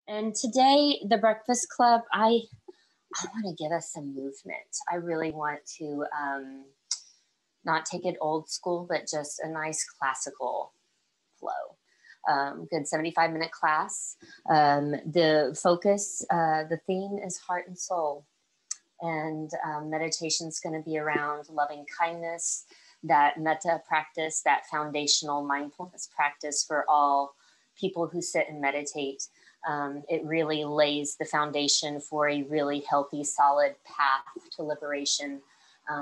And today, the Breakfast Club, I want to give us some movement. I really want to not take it old school, but just a nice classical flow. Good 75-minute class. The focus, the theme is heart and soul. And meditation is going to be around loving kindness, that metta practice, that foundational mindfulness practice for all people who sit and meditate. It really lays the foundation for a really healthy, solid path to liberation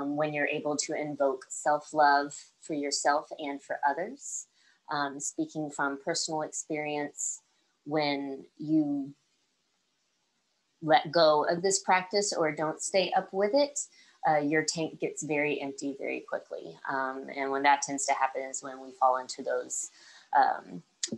when you're able to invoke self-love for yourself and for others. Speaking from personal experience, when you let go of this practice or don't stay up with it, your tank gets very empty very quickly. And when that tends to happen is when we fall into those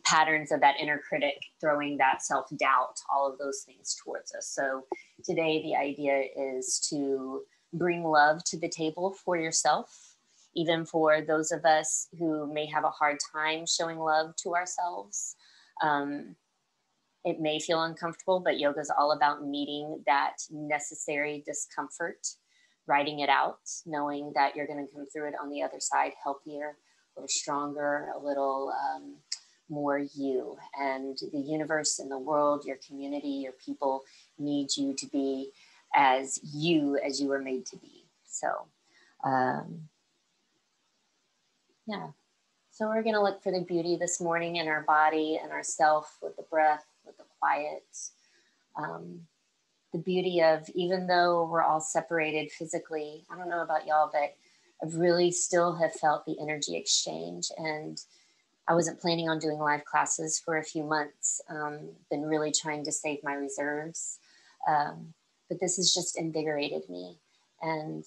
patterns of that inner critic throwing that self-doubt, all of those things towards us. So today the idea is to bring love to the table for yourself, even for those of us who may have a hard time showing love to ourselves. It may feel uncomfortable, but yoga is all about meeting that necessary discomfort, writing it out, knowing that you're going to come through it on the other side healthier, a little stronger, a little more you. And the universe and the world, your community, your people need you to be as you were made to be. So, yeah. So we're going to look for the beauty this morning in our body and ourself with the breath, with the quiet. The beauty of, even though we're all separated physically, I don't know about y'all, but I've really still have felt the energy exchange. And I wasn't planning on doing live classes for a few months. Been really trying to save my reserves. But this has just invigorated me. And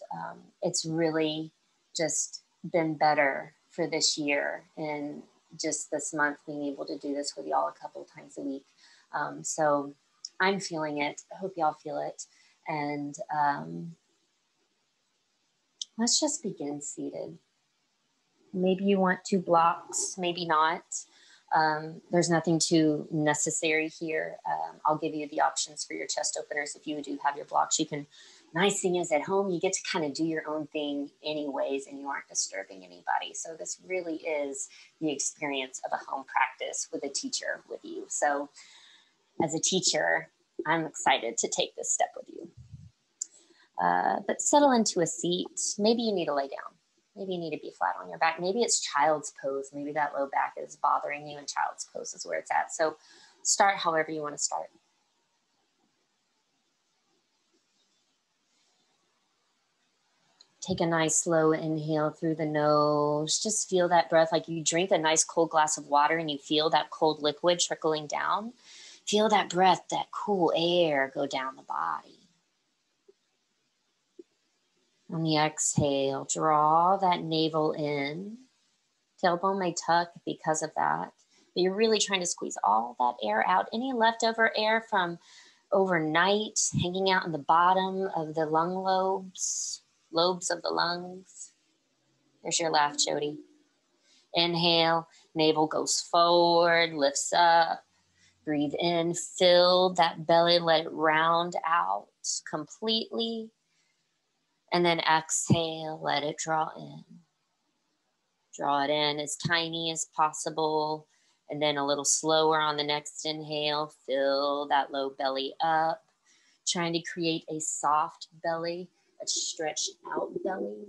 it's really just been better for this year and just this month being able to do this with y'all a couple of times a week. So I'm feeling it. I hope y'all feel it. And let's just begin seated. Maybe you want 2 blocks, maybe not. There's nothing too necessary here. I'll give you the options for your chest openers. If you do have your blocks, you can. Nice thing is at home, you get to kind of do your own thing anyways, and you aren't disturbing anybody. So this really is the experience of a home practice with a teacher with you. So as a teacher, I'm excited to take this step with you. But settle into a seat. Maybe you need to lay down. Maybe you need to be flat on your back. Maybe it's child's pose. Maybe that low back is bothering you and child's pose is where it's at. So start however you want to start. Take a nice slow inhale through the nose. Just feel that breath like you drink a nice cold glass of water and you feel that cold liquid trickling down. Feel that breath, that cool air go down the body. On the exhale, draw that navel in. Tailbone may tuck because of that. But you're really trying to squeeze all that air out. Any leftover air from overnight hanging out in the bottom of the lung lobes of the lungs. There's your laugh, Jody. Inhale, navel goes forward, lifts up. Breathe in, fill that belly, let it round out completely. And then exhale, let it draw in. Draw it in as tiny as possible. And then a little slower on the next inhale, fill that low belly up. Trying to create a soft belly, a stretched out belly.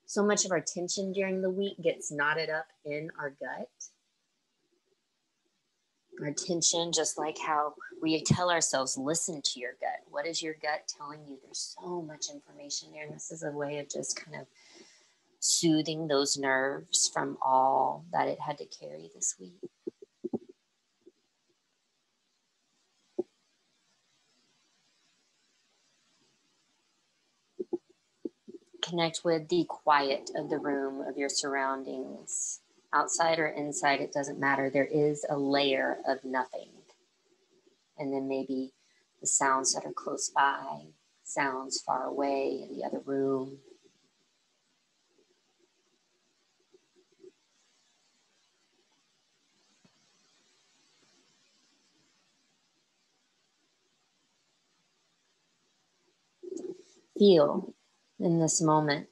So much of our tension during the week gets knotted up in our gut. Our tension, just like how we tell ourselves, listen to your gut. What is your gut telling you? There's so much information there. And this is a way of just kind of soothing those nerves from all that it had to carry this week. Connect with the quiet of the room, of your surroundings. Outside or inside, it doesn't matter. There is a layer of nothing. And then maybe the sounds that are close by, sounds far away in the other room. Feel in this moment.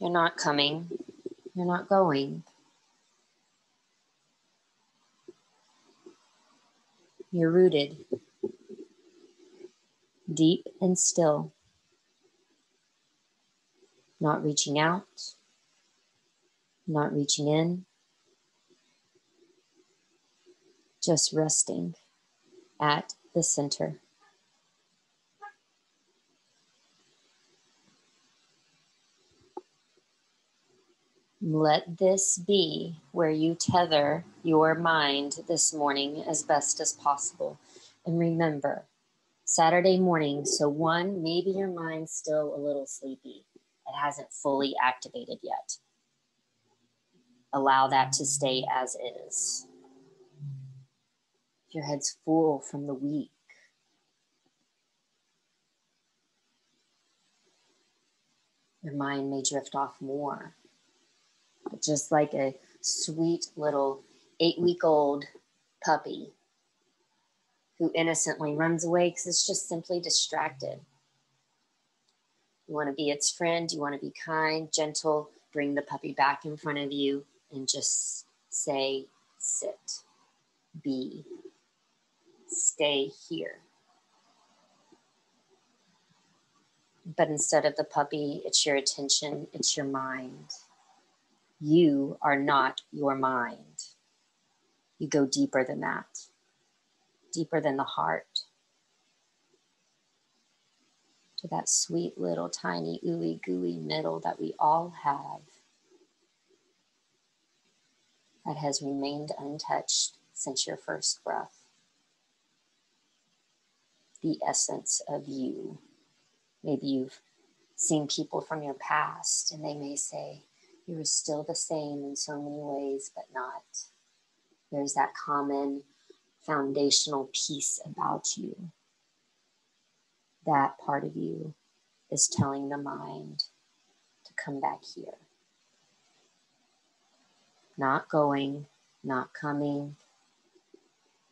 You're not coming. You're not going. You're rooted, deep and still, not reaching out, not reaching in, just resting at the center. Let this be where you tether your mind this morning as best as possible. And remember, Saturday morning, so one, maybe your mind's still a little sleepy. It hasn't fully activated yet. Allow that to stay as is. If your head's full from the week, your mind may drift off more. But just like a sweet little 8-week-old puppy who innocently runs away because it's just simply distracted. You want to be its friend. You want to be kind, gentle. Bring the puppy back in front of you and just say, sit, be, stay here. But instead of the puppy, it's your attention, it's your mind. You are not your mind. You go deeper than that, deeper than the heart, to that sweet little tiny ooey gooey middle that we all have that has remained untouched since your first breath. The essence of you. Maybe you've seen people from your past and they may say, you were still the same in so many ways, but not. There's that common foundational piece about you. That part of you is telling the mind to come back here. Not going, not coming.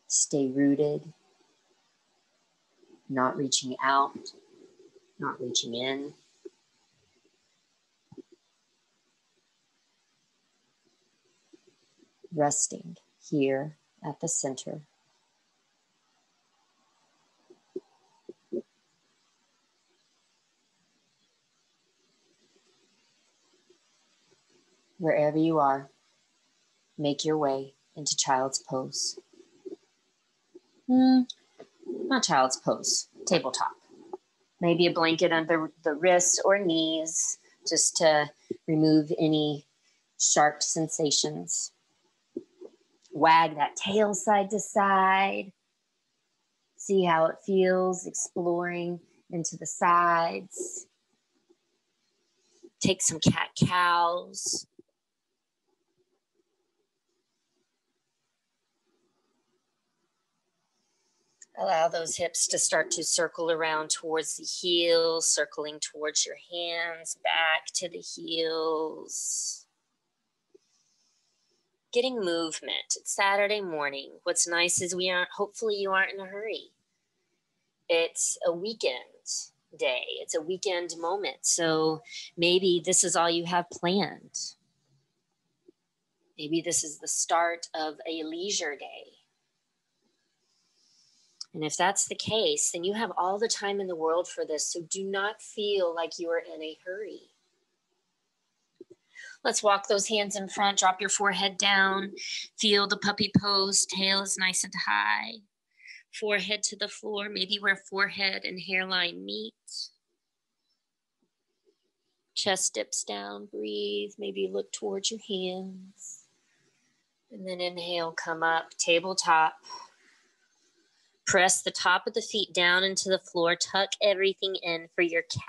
Stay rooted. Not reaching out, not reaching in. Resting here at the center. Wherever you are, make your way into child's pose. Not child's pose, tabletop. Maybe a blanket under the wrists or knees just to remove any sharp sensations. Wag that tail side to side. See how it feels, exploring into the sides. Take some cat-cows. Allow those hips to start to circle around towards the heels, circling towards your hands, back to the heels. Getting movement. It's Saturday morning. What's nice is hopefully you aren't in a hurry. It's a weekend day. It's a weekend moment. So maybe this is all you have planned. Maybe this is the start of a leisure day. And if that's the case, then you have all the time in the world for this. So do not feel like you are in a hurry. Let's walk those hands in front. Drop your forehead down. Feel the puppy pose. Tail is nice and high. Forehead to the floor. Maybe where forehead and hairline meet. Chest dips down. Breathe. Maybe look towards your hands. And then inhale, come up. Tabletop. Press the top of the feet down into the floor. Tuck everything in for your cat.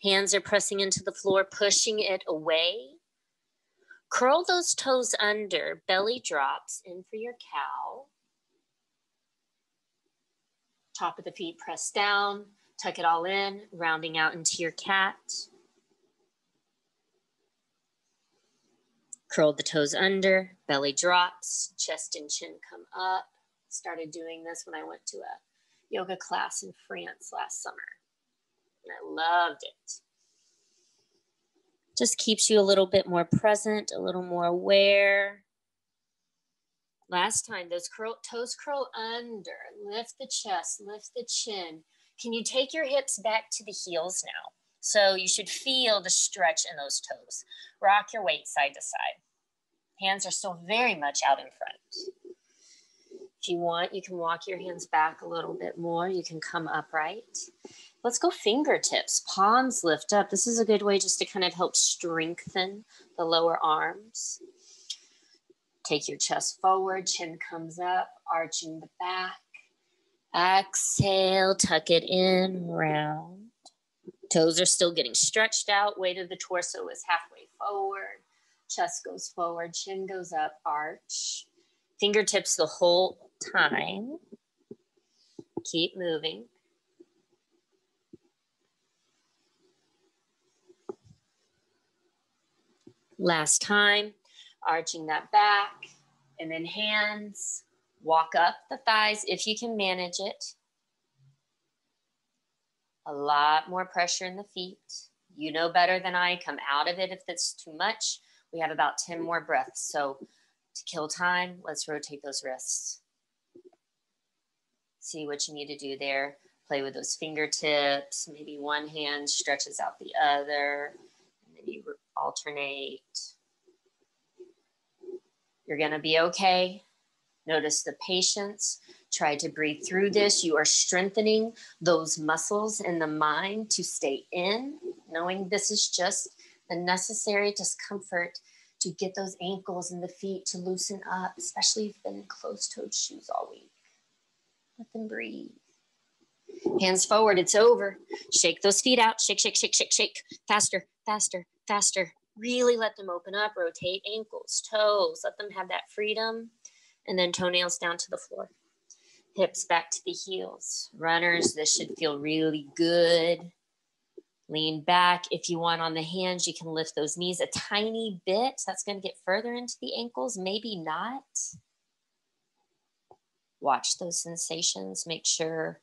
Hands are pressing into the floor, pushing it away. Curl those toes under. Belly drops in for your cow. Top of the feet press down. Tuck it all in, rounding out into your cat. Curl the toes under. Belly drops. Chest and chin come up. started doing this when I went to a yoga class in France last summer. And I loved it. Just keeps you a little bit more present, a little more aware. Last time, those toes curl under. Lift the chest, lift the chin. Can you take your hips back to the heels now? So you should feel the stretch in those toes. Rock your weight side to side. Hands are still very much out in front. If you want, you can walk your hands back a little bit more. You can come upright. Let's go fingertips. Palms lift up. This is a good way just to kind of help strengthen the lower arms. Take your chest forward, chin comes up, arching the back. Exhale, tuck it in, round. Toes are still getting stretched out. Weight of the torso is halfway forward. Chest goes forward, chin goes up, arch. Fingertips the whole time. Keep moving. Last time, arching that back, and then hands, walk up the thighs if you can manage it. A lot more pressure in the feet. You know better than I. Come out of it if that's too much. We have about 10 more breaths. So to kill time, let's rotate those wrists. See what you need to do there. Play with those fingertips. Maybe one hand stretches out the other. And then you alternate. You're going to be okay. Notice the patience. Try to breathe through this. You are strengthening those muscles in the mind to stay in, knowing this is just the necessary discomfort to get those ankles and the feet to loosen up, especially if you've been in closed-toed shoes all week. Let them breathe. Hands forward, it's over. Shake those feet out. Shake, shake, shake, shake, shake. Faster, faster, faster. Really let them open up. Rotate ankles, toes. Let them have that freedom. And then toenails down to the floor. Hips back to the heels. Runners, this should feel really good. Lean back. If you want on the hands, you can lift those knees a tiny bit. That's going to get further into the ankles. Maybe not. Watch those sensations. Make sure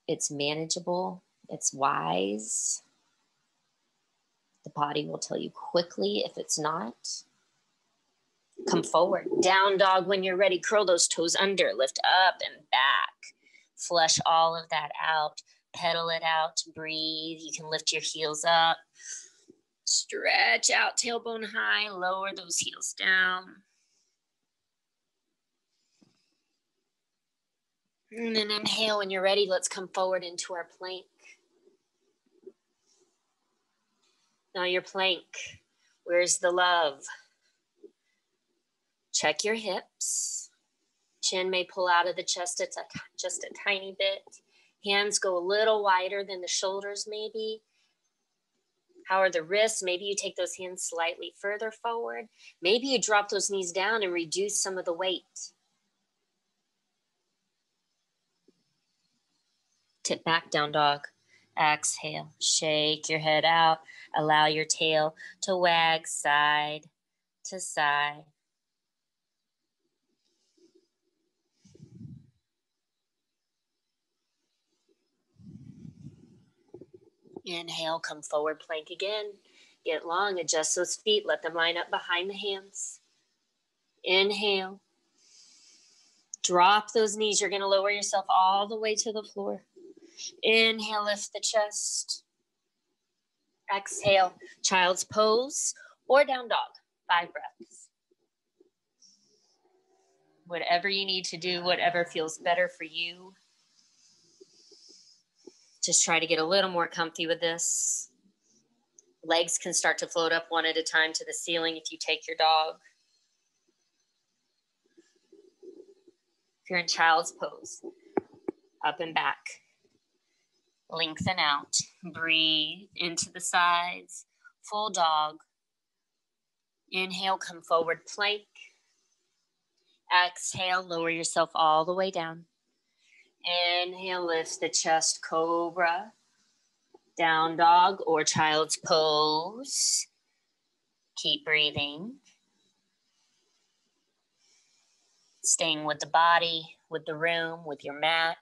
it's manageable. It's wise. The body will tell you quickly if it's not. Come forward. Down dog when you're ready. Curl those toes under. Lift up and back. Flush all of that out. Pedal it out. Breathe. You can lift your heels up. Stretch out tailbone high. Lower those heels down. And then inhale when you're ready. Let's come forward into our plank. Now your plank. Where's the love? Check your hips. Chin may pull out of the chest just a tiny bit. Hands go a little wider than the shoulders maybe. How are the wrists? Maybe you take those hands slightly further forward. Maybe you drop those knees down and reduce some of the weight. Tip back, down dog. Exhale. Shake your head out. Allow your tail to wag side to side. Inhale, come forward, plank again. Get long, adjust those feet. Let them line up behind the hands. Inhale. Drop those knees. You're going to lower yourself all the way to the floor. Inhale, lift the chest. Exhale, child's pose or down dog. 5 breaths. Whatever you need to do, whatever feels better for you. Just try to get a little more comfy with this. Legs can start to float up one at a time to the ceiling if you take your dog. If you're in child's pose, up and back. Lengthen out. Breathe into the sides. Full dog. Inhale, come forward, plank. Exhale, lower yourself all the way down. Inhale, lift the chest, cobra, down dog or child's pose. Keep breathing. Staying with the body, with the room, with your mat,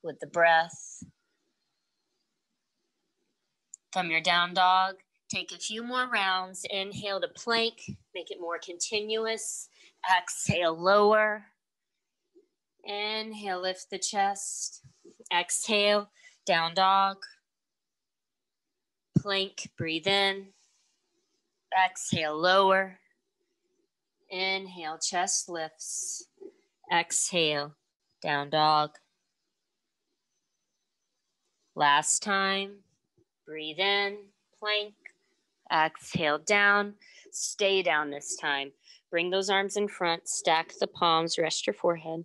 with the breath. From your down dog, take a few more rounds. Inhale to plank, make it more continuous. Exhale, lower. Inhale, lift the chest. Exhale, down dog. Plank, breathe in. Exhale, lower. Inhale, chest lifts. Exhale, down dog. Last time. Breathe in, plank. Exhale, down. Stay down this time. Bring those arms in front. Stack the palms. Rest your forehead.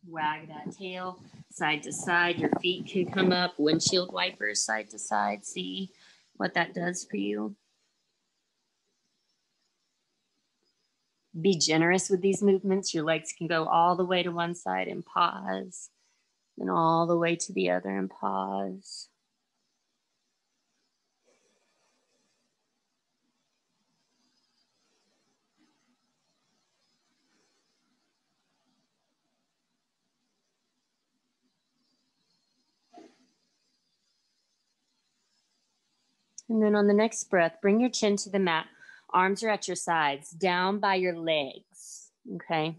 Wag that tail side to side. Your feet can come up. Windshield wipers side to side. See what that does for you. Be generous with these movements. Your legs can go all the way to one side and pause. And all the way to the other and pause. And then on the next breath, bring your chin to the mat. Arms are at your sides, down by your legs, okay?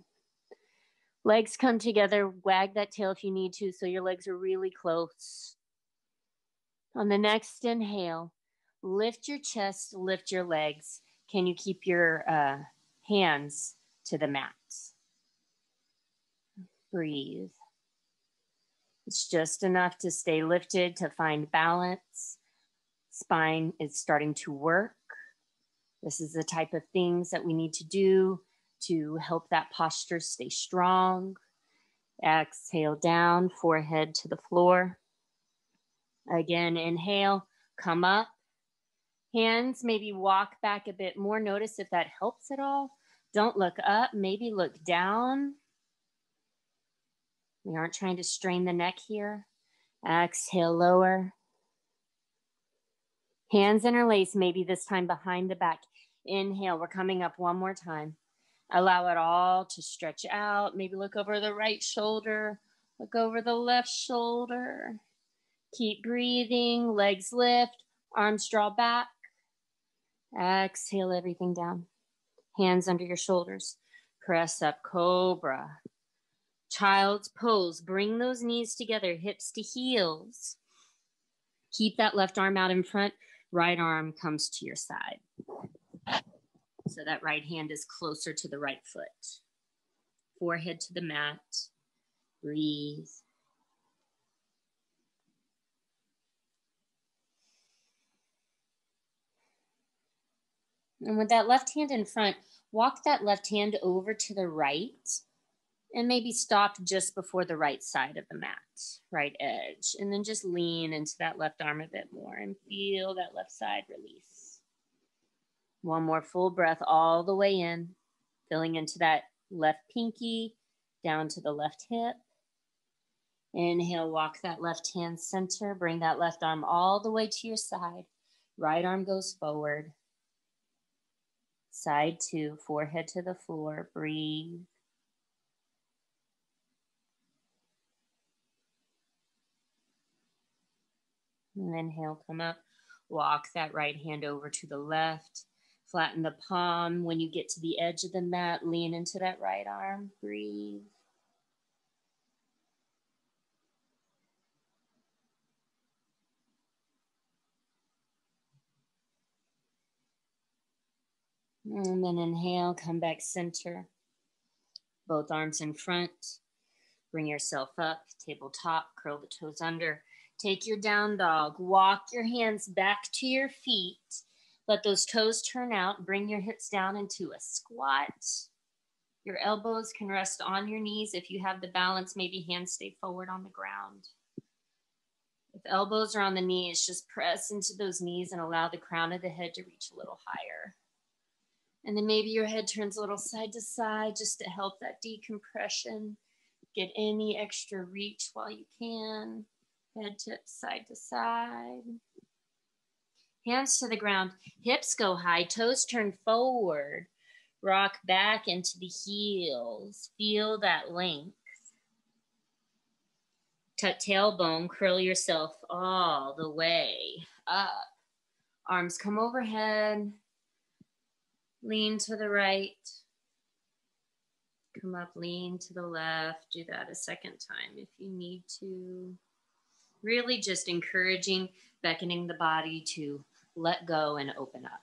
Legs come together, wag that tail if you need to, so your legs are really close. On the next inhale, lift your chest, lift your legs. Can you keep your hands to the mat? Breathe. It's just enough to stay lifted, to find balance. Spine is starting to work. This is the type of things that we need to do to help that posture stay strong. Exhale down, forehead to the floor. Again, inhale, come up. Hands maybe walk back a bit more. Notice if that helps at all. Don't look up, maybe look down. We aren't trying to strain the neck here. Exhale, lower. Hands interlace, maybe this time behind the back. Inhale, we're coming up one more time. Allow it all to stretch out. Maybe look over the right shoulder. Look over the left shoulder. Keep breathing, legs lift, arms draw back. Exhale everything down. Hands under your shoulders. Press up, cobra. Child's pose, bring those knees together, hips to heels. Keep that left arm out in front, right arm comes to your side. So that right hand is closer to the right foot. Forehead to the mat, breathe. And with that left hand in front, walk that left hand over to the right and maybe stop just before the right side of the mat, right edge. And then just lean into that left arm a bit more and feel that left side release. One more full breath all the way in, filling into that left pinky, down to the left hip. Inhale, walk that left hand center, bring that left arm all the way to your side. Right arm goes forward. Side two, forehead to the floor, breathe. And inhale, come up, walk that right hand over to the left, flatten the palm. When you get to the edge of the mat, lean into that right arm, breathe. And then inhale, come back center. Both arms in front. Bring yourself up, tabletop, curl the toes under. Take your down dog. Walk your hands back to your feet. Let those toes turn out. Bring your hips down into a squat. Your elbows can rest on your knees. If you have the balance, maybe hands stay forward on the ground. If elbows are on the knees, just press into those knees and allow the crown of the head to reach a little higher. And then maybe your head turns a little side to side just to help that decompression. Get any extra reach while you can. Head tips side to side. Hands to the ground. Hips go high. Toes turn forward. Rock back into the heels. Feel that length. Tuck tailbone, curl yourself all the way up. Arms come overhead. Lean to the right. Come up, lean to the left. Do that a second time if you need to. Really just encouraging, beckoning the body to let go and open up.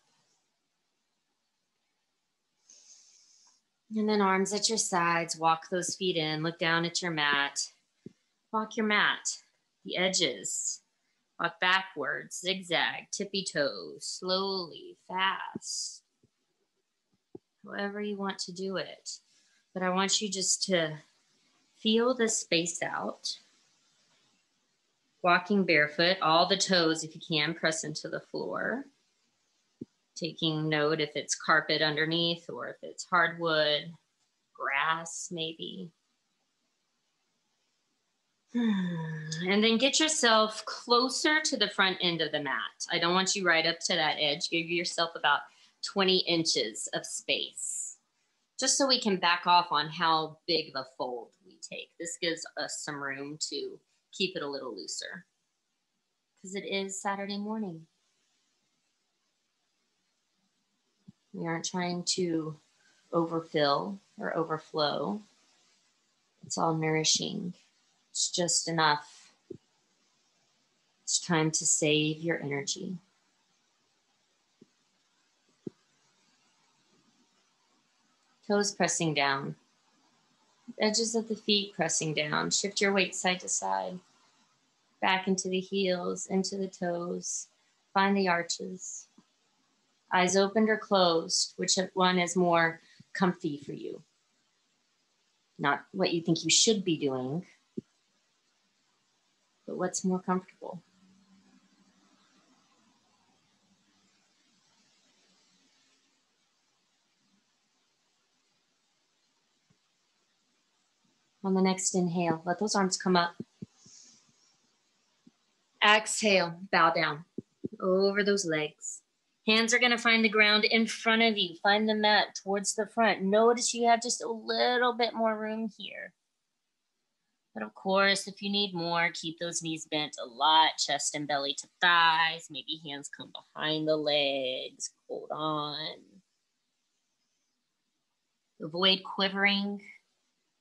And then arms at your sides, walk those feet in, look down at your mat. Walk your mat, the edges. Walk backwards, zigzag, tippy toes, slowly, fast. However you want to do it. But I want you just to feel the space out. Walking barefoot, all the toes, if you can, press into the floor. Taking note if it's carpet underneath or if it's hardwood, grass maybe. And then get yourself closer to the front end of the mat. I don't want you right up to that edge. Give yourself about 20 inches of space, just so we can back off on how big of a fold we take. This gives us some room to keep it a little looser because it is Saturday morning. We aren't trying to overfill or overflow. It's all nourishing. It's just enough. It's time to save your energy. Toes pressing down. Edges of the feet pressing down. Shift your weight side to side. Back into the heels, into the toes. Find the arches. Eyes opened or closed. Which one is more comfy for you? Not what you think you should be doing, but what's more comfortable? On the next inhale, let those arms come up. Exhale, bow down over those legs. Hands are going to find the ground in front of you. Find the mat towards the front. Notice you have just a little bit more room here. But of course, if you need more, keep those knees bent a lot, chest and belly to thighs. Maybe hands come behind the legs. Hold on. Avoid quivering.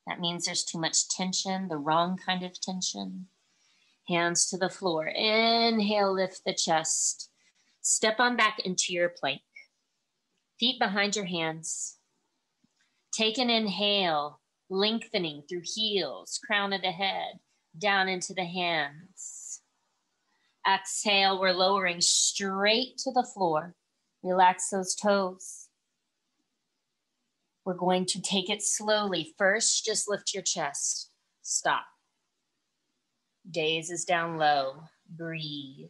That means there's too much tension, the wrong kind of tension. Hands to the floor. Inhale, lift the chest. Step on back into your plank. Feet behind your hands. Take an inhale, lengthening through heels, crown of the head, down into the hands. Exhale, we're lowering straight to the floor. Relax those toes. We're going to take it slowly. First, just lift your chest. Stop. Gaze is down low. Breathe.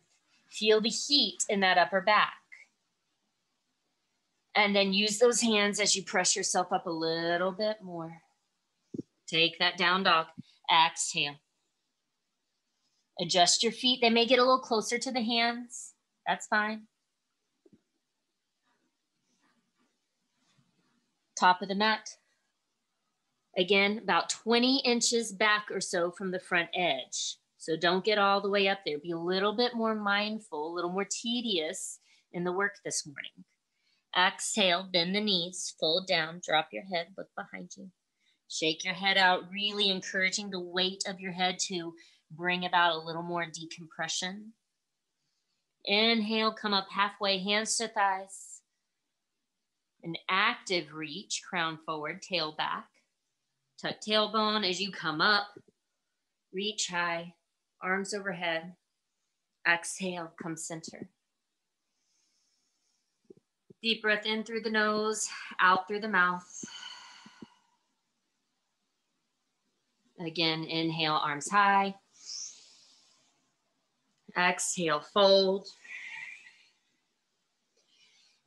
Feel the heat in that upper back. And then use those hands as you press yourself up a little bit more. Take that down dog. Exhale. Adjust your feet. They may get a little closer to the hands. That's fine. Top of the mat. Again, about 20 inches back or so from the front edge. So don't get all the way up there. Be a little bit more mindful, a little more tedious in the work this morning. Exhale, bend the knees, fold down, drop your head, look behind you. Shake your head out, really encouraging the weight of your head to bring about a little more decompression. Inhale, come up halfway, hands to thighs. An active reach, crown forward, tail back. Tuck tailbone as you come up. Reach high, arms overhead. Exhale, come center. Deep breath in through the nose, out through the mouth. Again, inhale, arms high. Exhale, fold.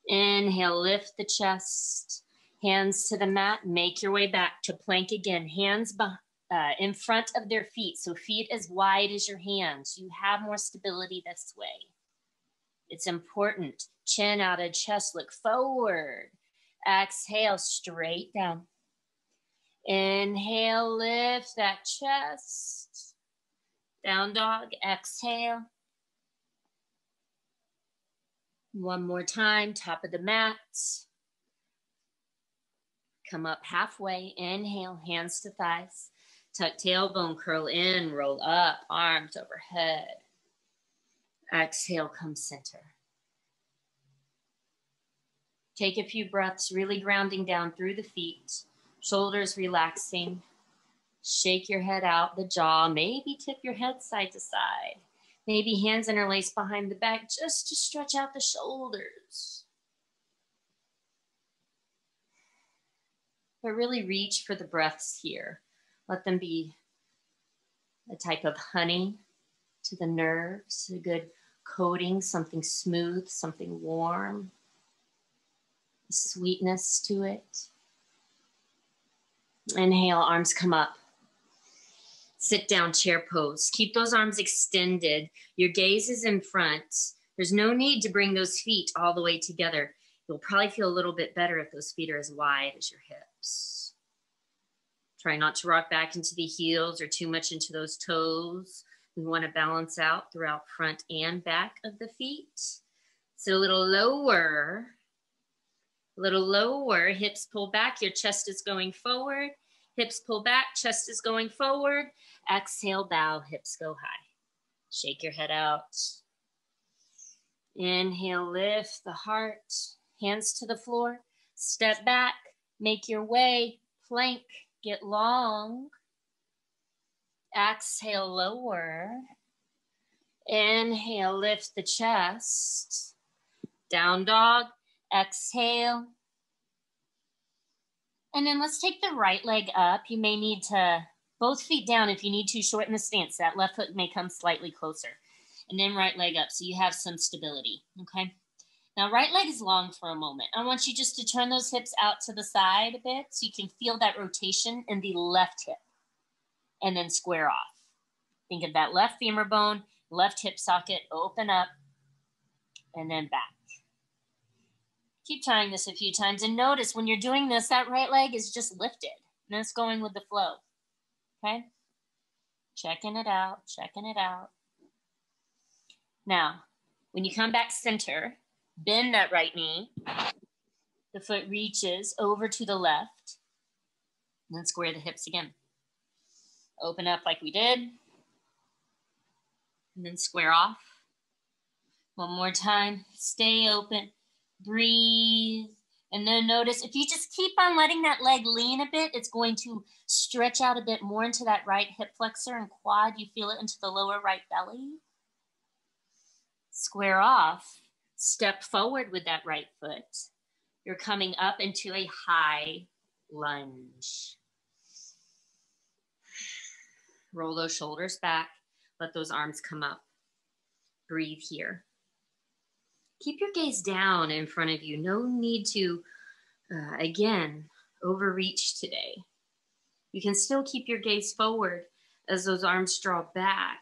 Inhale, lift the chest. Hands to the mat. Make your way back to plank again. Hands in front of their feet. So feet as wide as your hands. You have more stability this way. It's important. Chin out of chest, look forward. Exhale, straight down. Inhale, lift that chest. Down dog, exhale. One more time, top of the mat. Come up halfway, inhale, hands to thighs. Tuck tailbone, curl in, roll up, arms overhead. Exhale, come center. Take a few breaths, really grounding down through the feet, shoulders relaxing. Shake your head out, the jaw, maybe tip your head side to side. Maybe hands interlaced behind the back just to stretch out the shoulders. But really reach for the breaths here. Let them be a type of honey to the nerves, a good coating, something smooth, something warm, sweetness to it. Inhale, arms come up. Sit down, chair pose. Keep those arms extended. Your gaze is in front. There's no need to bring those feet all the way together. You'll probably feel a little bit better if those feet are as wide as your hips. Try not to rock back into the heels or too much into those toes. We want to balance out throughout front and back of the feet. Sit a little lower. A little lower. Hips pull back. Your chest is going forward. Hips pull back. Chest is going forward. Exhale, bow. Hips go high. Shake your head out. Inhale, lift the heart. Hands to the floor. Step back. Make your way. Plank. Get long. Exhale, lower. Inhale, lift the chest. Down dog. Exhale. And then let's take the right leg up. You may need to, both feet down if you need to, shorten the stance. That left foot may come slightly closer. And then right leg up so you have some stability, okay? Now right leg is long for a moment. I want you just to turn those hips out to the side a bit so you can feel that rotation in the left hip. And then square off. Think of that left femur bone, left hip socket, open up, and then back. Keep trying this a few times and notice when you're doing this, that right leg is just lifted and it's going with the flow, okay? Checking it out, checking it out. Now, when you come back center, bend that right knee. The foot reaches over to the left, and then square the hips again. Open up like we did, and then square off. One more time, stay open. Breathe, and then notice if you just keep on letting that leg lean a bit, it's going to stretch out a bit more into that right hip flexor and quad. You feel it into the lower right belly. Square off, step forward with that right foot. You're coming up into a high lunge. Roll those shoulders back, let those arms come up. Breathe here. Keep your gaze down in front of you. No need to, again, overreach today. You can still keep your gaze forward as those arms draw back.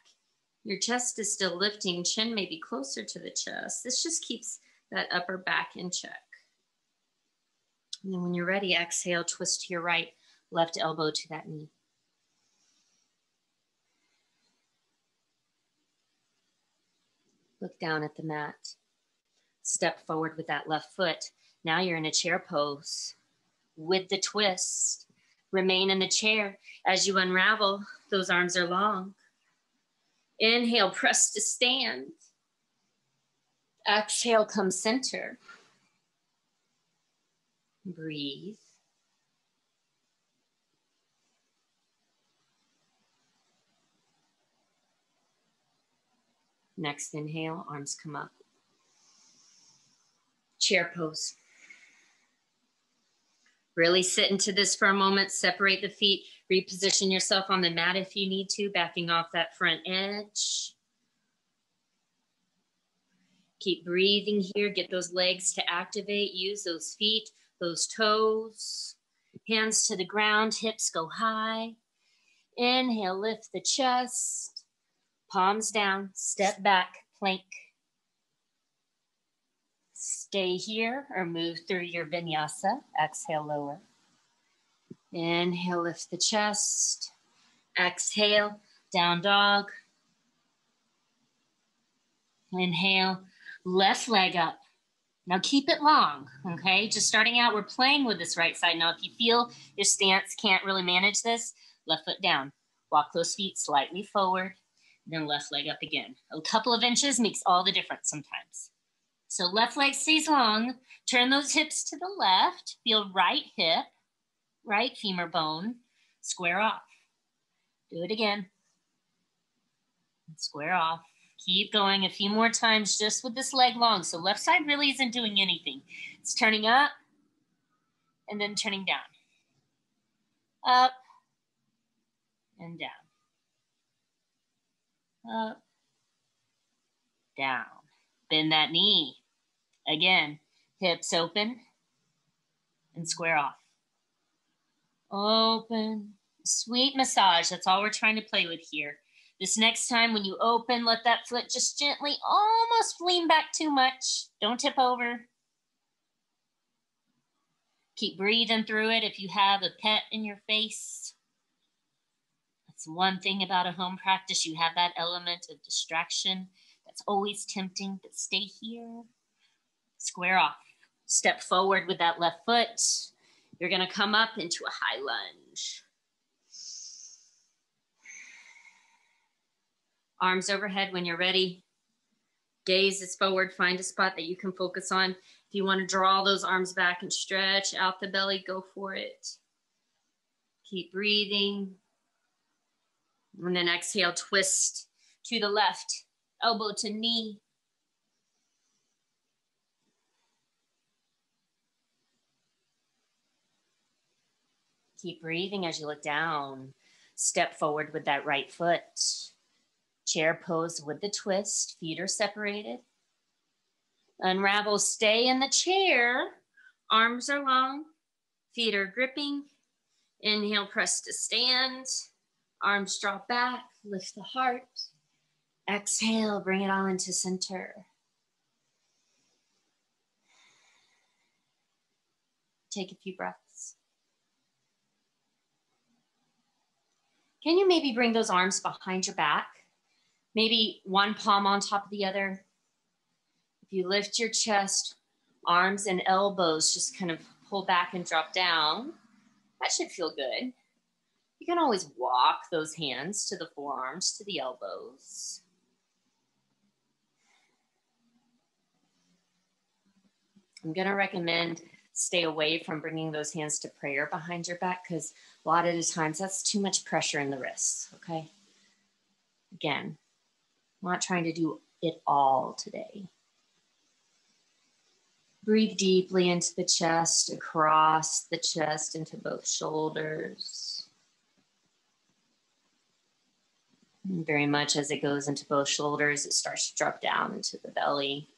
Your chest is still lifting. Chin may be closer to the chest. This just keeps that upper back in check. And then when you're ready, exhale, twist to your right, left elbow to that knee. Look down at the mat. Step forward with that left foot. Now you're in a chair pose with the twist. Remain in the chair. As you unravel, those arms are long. Inhale, press to stand. Exhale, come center. Breathe. Next inhale, arms come up. Chair pose. Really sit into this for a moment. Separate the feet. Reposition yourself on the mat if you need to, backing off that front edge. Keep breathing here. Get those legs to activate. Use those feet, those toes. Hands to the ground. Hips go high. Inhale, lift the chest. Palms down. Step back, plank. Stay here or move through your vinyasa. Exhale, lower. Inhale, lift the chest. Exhale, down dog. Inhale, left leg up. Now keep it long, okay? Just starting out, we're playing with this right side. Now, if you feel your stance can't really manage this, left foot down. Walk those feet slightly forward, then left leg up again. A couple of inches makes all the difference sometimes. So left leg stays long. Turn those hips to the left. Feel right hip, right femur bone, square off. Do it again. Square off. Keep going a few more times just with this leg long. So left side really isn't doing anything. It's turning up and then turning down. Up and down. Up, down. Bend that knee. Again, hips open and square off. Open. Sweet massage. That's all we're trying to play with here. This next time when you open, let that foot just gently almost lean back too much. Don't tip over. Keep breathing through it if you have a pet in your face. That's one thing about a home practice. You have that element of distraction that's always tempting, but stay here. Square off. Step forward with that left foot. You're going to come up into a high lunge. Arms overhead when you're ready. Gaze is forward. Find a spot that you can focus on. If you want to draw those arms back and stretch out the belly, go for it. Keep breathing. And then exhale, twist to the left, elbow to knee. Keep breathing as you look down. Step forward with that right foot. Chair pose with the twist. Feet are separated. Unravel, stay in the chair. Arms are long. Feet are gripping. Inhale, press to stand. Arms drop back. Lift the heart. Exhale, bring it all into center. Take a few breaths. Can you maybe bring those arms behind your back? Maybe one palm on top of the other. If you lift your chest, arms and elbows just kind of pull back and drop down. That should feel good. You can always walk those hands to the forearms, to the elbows. I'm going to recommend stay away from bringing those hands to prayer behind your back because a lot of the times that's too much pressure in the wrists, okay? Again, I'm not trying to do it all today. Breathe deeply into the chest, across the chest, into both shoulders. And very much as it goes into both shoulders, it starts to drop down into the belly.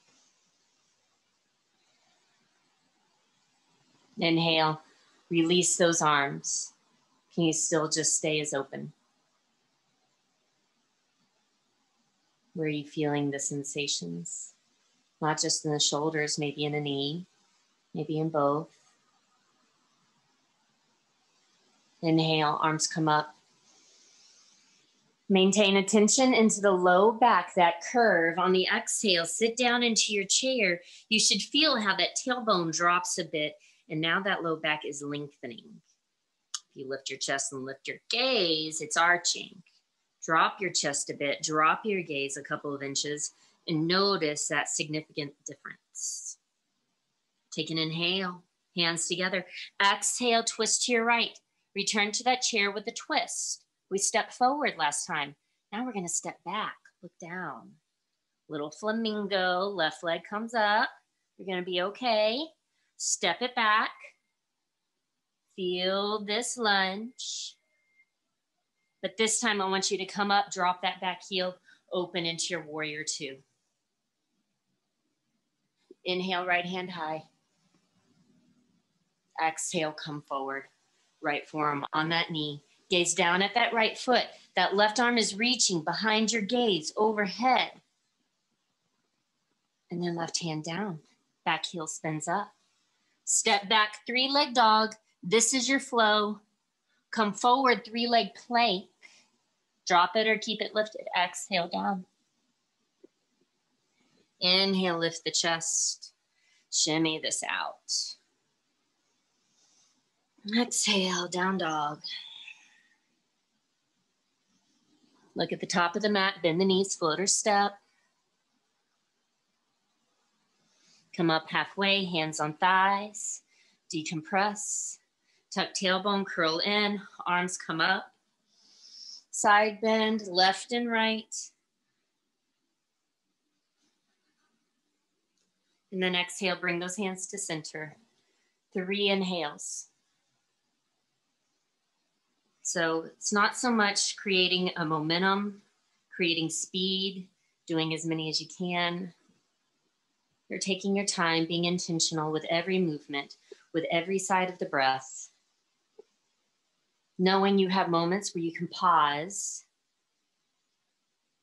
Inhale, release those arms. Can you still just stay as open? Where are you feeling the sensations? Not just in the shoulders, maybe in a knee, maybe in both. Inhale, arms come up. Maintain attention into the low back, that curve. On the exhale, sit down into your chair. You should feel how that tailbone drops a bit, and now that low back is lengthening. If you lift your chest and lift your gaze, it's arching. Drop your chest a bit, drop your gaze a couple of inches, and notice that significant difference. Take an inhale, hands together. Exhale, twist to your right. Return to that chair with a twist. We stepped forward last time. Now we're going to step back, look down. Little flamingo, left leg comes up. You're going to be okay. Step it back. Feel this lunge. But this time I want you to come up, drop that back heel, open into your warrior two. Inhale, right hand high. Exhale, come forward. Right forearm on that knee. Gaze down at that right foot. That left arm is reaching behind your gaze, overhead. And then left hand down. Back heel spins up. Step back, three-leg dog. This is your flow. Come forward, three-leg plank. Drop it or keep it lifted. Exhale down. Inhale, lift the chest. Shimmy this out. Exhale, down dog. Look at the top of the mat, bend the knees, floater step. Come up halfway, hands on thighs. Decompress. Tuck tailbone, curl in, arms come up. Side bend, left and right. And then exhale, bring those hands to center. 3 inhales. So it's not so much creating a momentum, creating speed, doing as many as you can. You're taking your time, being intentional with every movement, with every side of the breath. Knowing you have moments where you can pause,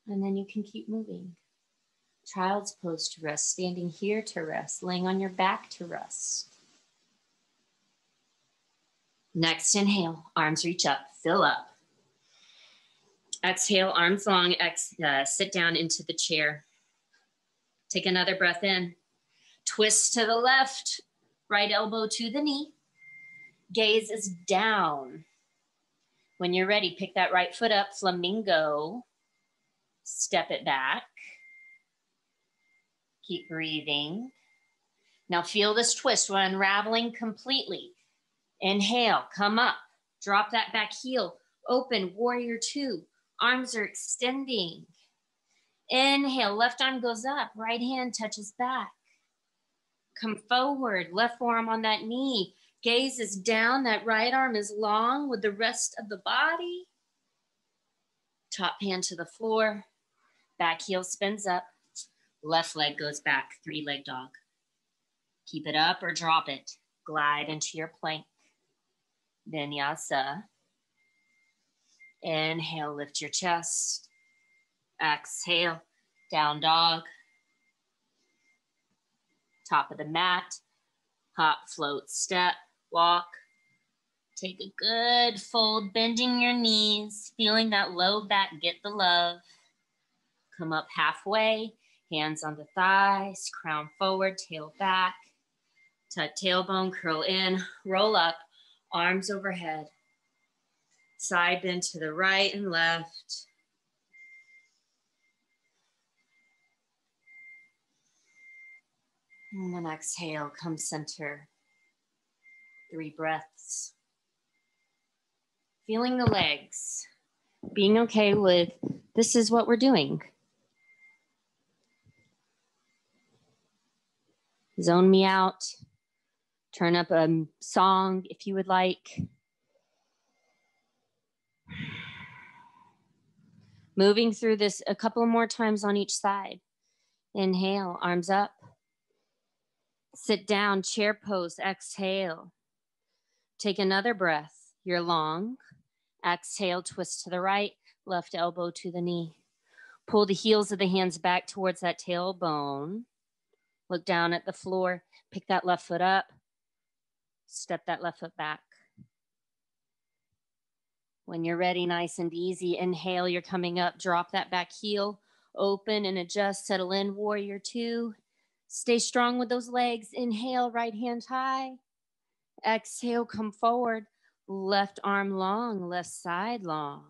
and then you can keep moving. Child's pose to rest, standing here to rest, laying on your back to rest. Next inhale, arms reach up, fill up. Exhale, arms long, sit down into the chair. Take another breath in. Twist to the left, right elbow to the knee. Gaze is down. When you're ready, pick that right foot up, flamingo. Step it back. Keep breathing. Now feel this twist. We're unraveling completely. Inhale, come up. Drop that back heel. Open, warrior 2. Arms are extending. Inhale, left arm goes up. Right hand touches back. Come forward, left forearm on that knee. Gaze is down. That right arm is long with the rest of the body. Top hand to the floor. Back heel spins up. Left leg goes back, 3-leg dog. Keep it up or drop it. Glide into your plank. Vinyasa. Inhale, lift your chest. Exhale, down dog. Top of the mat. Hop, float, step, walk. Take a good fold, bending your knees, feeling that low back get the love. Come up halfway, hands on the thighs, crown forward, tail back. Tuck tailbone, curl in, roll up, arms overhead. Side bend to the right and left. And then exhale, come center. 3 breaths. Feeling the legs. Being okay with this is what we're doing. Zone me out. Turn up a song if you would like. Moving through this a couple more times on each side. Inhale, arms up. Sit down, chair pose, exhale. Take another breath. You're long. Exhale, twist to the right, left elbow to the knee. Pull the heels of the hands back towards that tailbone. Look down at the floor. Pick that left foot up. Step that left foot back. When you're ready, nice and easy, inhale, you're coming up. Drop that back heel. Open and adjust. Settle in, warrior 2. Stay strong with those legs. Inhale, right hand high. Exhale, come forward. Left arm long, left side long.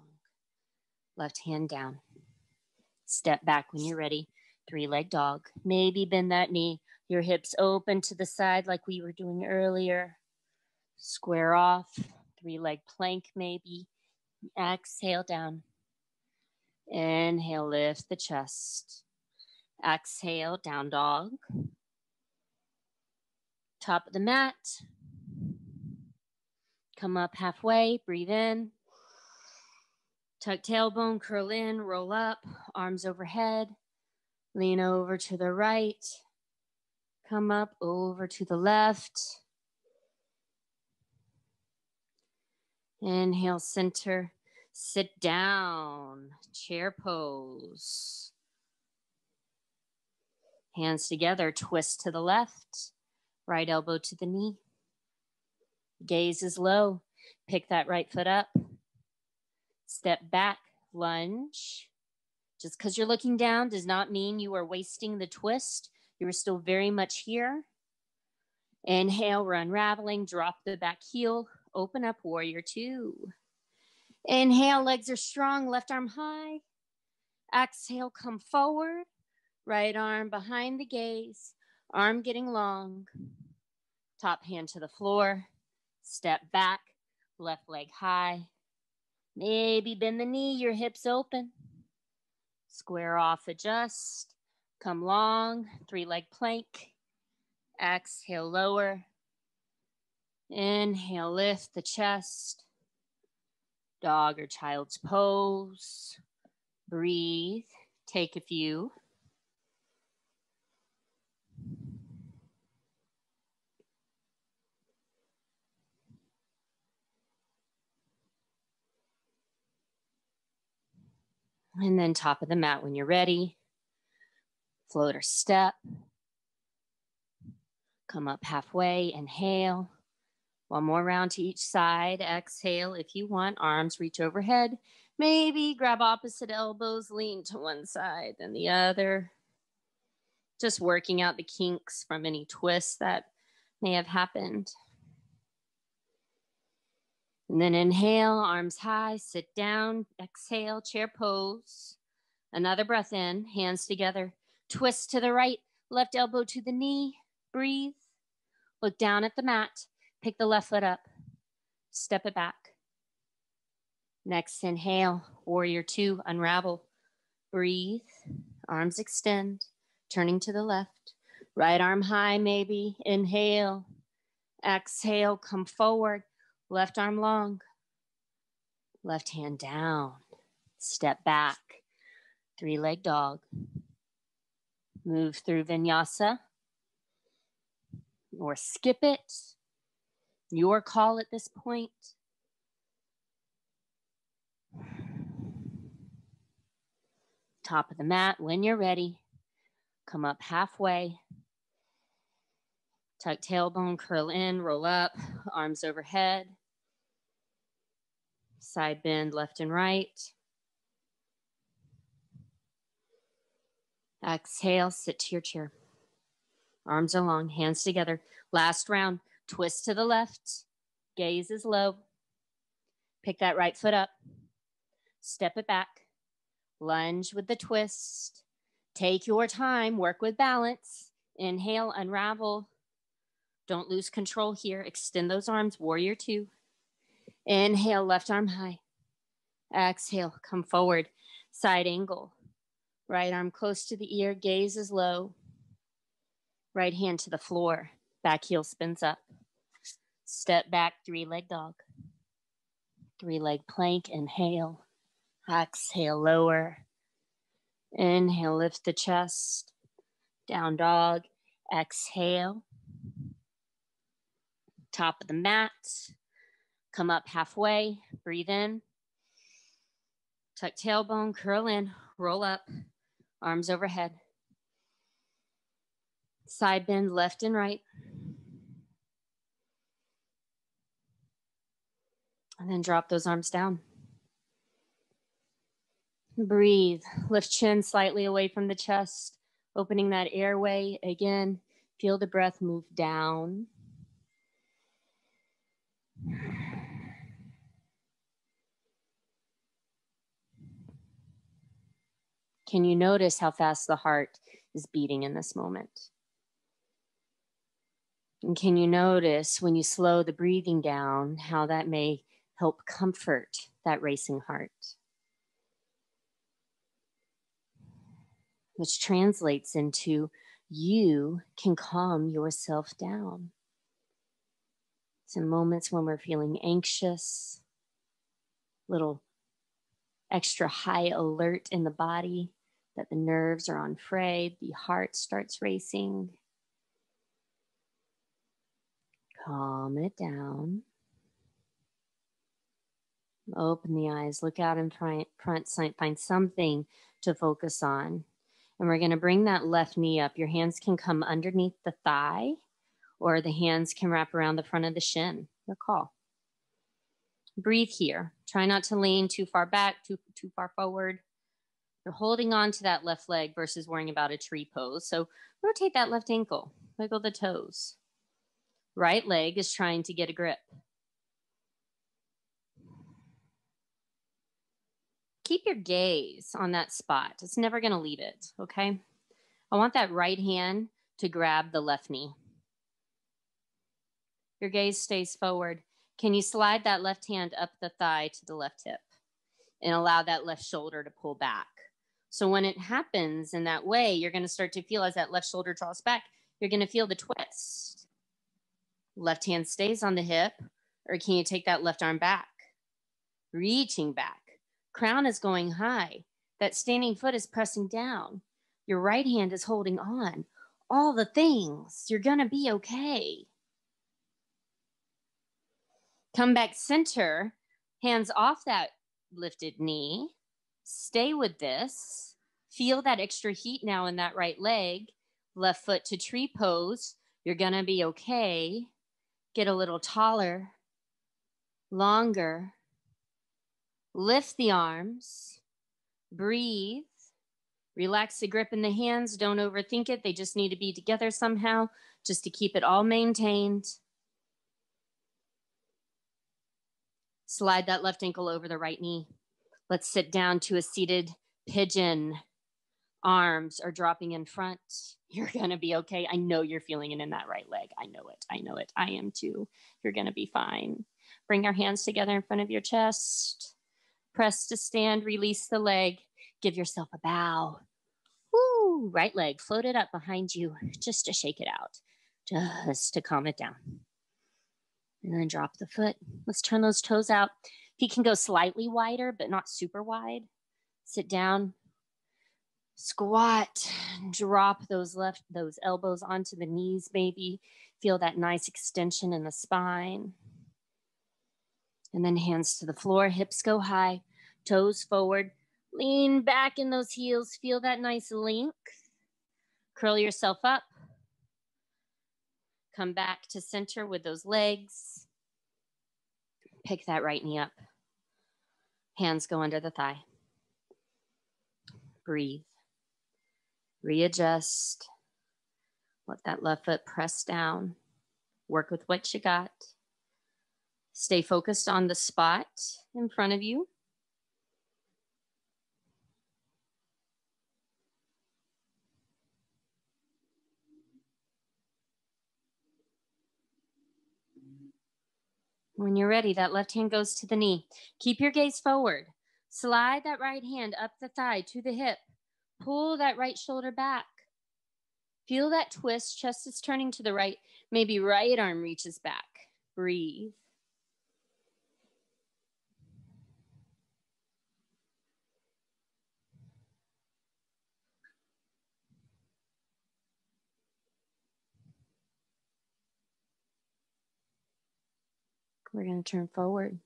Left hand down. Step back when you're ready. 3-leg dog. Maybe bend that knee. Your hips open to the side like we were doing earlier. Square off. 3-leg plank maybe. Exhale down. Inhale, lift the chest. Exhale, down dog. Top of the mat. Come up halfway, breathe in. Tuck tailbone, curl in, roll up, arms overhead. Lean over to the right. Come up over to the left. Inhale, center. Sit down, chair pose. Hands together, twist to the left, right elbow to the knee. Gaze is low. Pick that right foot up. Step back, lunge. Just because you're looking down does not mean you are wasting the twist. You are still very much here. Inhale, we're unraveling. Drop the back heel. Open up, warrior two. Inhale, legs are strong. Left arm high. Exhale, come forward. Right arm behind the gaze. Arm getting long. Top hand to the floor. Step back. Left leg high. Maybe bend the knee, your hips open. Square off, adjust. Come long, 3-leg plank. Exhale, lower. Inhale, lift the chest. Dog or child's pose. Breathe. Take a few. And then top of the mat when you're ready. Float or step. Come up halfway, inhale. One more round to each side. Exhale if you want. Arms reach overhead. Maybe grab opposite elbows, lean to one side and the other. Just working out the kinks from any twists that may have happened. And then inhale, arms high, sit down. Exhale, chair pose. Another breath in, hands together. Twist to the right, left elbow to the knee. Breathe. Look down at the mat. Pick the left foot up. Step it back. Next, inhale, warrior two, unravel. Breathe. Arms extend. Turning to the left. Right arm high, maybe. Inhale. Exhale, come forward. Left arm long. Left hand down. Step back. 3-leg dog. Move through vinyasa. Or skip it. Your call at this point. Top of the mat when you're ready. Come up halfway. Tuck tailbone, curl in, roll up, arms overhead. Side bend left and right. Exhale, sit to your chair. Arms are long, hands together. Last round, twist to the left. Gaze is low. Pick that right foot up. Step it back. Lunge with the twist. Take your time, work with balance. Inhale, unravel. Don't lose control here. Extend those arms, warrior two. Inhale, left arm high. Exhale, come forward. Side angle. Right arm close to the ear, gaze is low. Right hand to the floor. Back heel spins up. Step back, 3-leg dog. 3-leg plank, inhale. Exhale, lower. Inhale, lift the chest. Down dog. Exhale. Top of the mat. Come up halfway. Breathe in. Tuck tailbone, curl in, roll up. Arms overhead. Side bend left and right. And then drop those arms down. Breathe. Lift chin slightly away from the chest. Opening that airway. Again, feel the breath move down. Can you notice how fast the heart is beating in this moment? And can you notice when you slow the breathing down, how that may help comfort that racing heart? Which translates into you can calm yourself down. It's in moments when we're feeling anxious, little extra high alert in the body, that the nerves are on fray, the heart starts racing. Calm it down. Open the eyes, look out in front, find something to focus on. And we're going to bring that left knee up. Your hands can come underneath the thigh, or the hands can wrap around the front of the shin. Your call. Breathe here. Try not to lean too far back, too far forward. You're holding on to that left leg versus worrying about a tree pose. So rotate that left ankle. Wiggle the toes. Right leg is trying to get a grip. Keep your gaze on that spot. It's never going to leave it, okay? I want that right hand to grab the left knee. Your gaze stays forward. Can you slide that left hand up the thigh to the left hip and allow that left shoulder to pull back? So when it happens in that way, you're going to start to feel as that left shoulder draws back, you're going to feel the twist. Left hand stays on the hip, or can you take that left arm back? Reaching back. Crown is going high. That standing foot is pressing down. Your right hand is holding on. All the things. You're going to be okay. Come back center. Hands off that lifted knee. Stay with this. Feel that extra heat now in that right leg. Left foot to tree pose. You're going to be okay. Get a little taller, longer. Lift the arms. Breathe. Relax the grip in the hands. Don't overthink it. They just need to be together somehow just to keep it all maintained. Slide that left ankle over the right knee. Let's sit down to a seated pigeon. Arms are dropping in front. You're going to be okay. I know you're feeling it in that right leg. I know it. I know it. I am too. You're going to be fine. Bring your hands together in front of your chest. Press to stand. Release the leg. Give yourself a bow. Woo! Right leg floated up behind you just to shake it out. Just to calm it down. And then drop the foot. Let's turn those toes out. Feet can go slightly wider, but not super wide. Sit down. Squat. Drop those elbows onto the knees, maybe. Feel that nice extension in the spine. And then hands to the floor. Hips go high. Toes forward. Lean back in those heels. Feel that nice length. Curl yourself up. Come back to center with those legs. Pick that right knee up. Hands go under the thigh. Breathe. Readjust. Let that left foot press down. Work with what you got. Stay focused on the spot in front of you. When you're ready, that left hand goes to the knee. Keep your gaze forward. Slide that right hand up the thigh to the hip. Pull that right shoulder back. Feel that twist. Chest is turning to the right. Maybe right arm reaches back. Breathe. We're going to turn forward.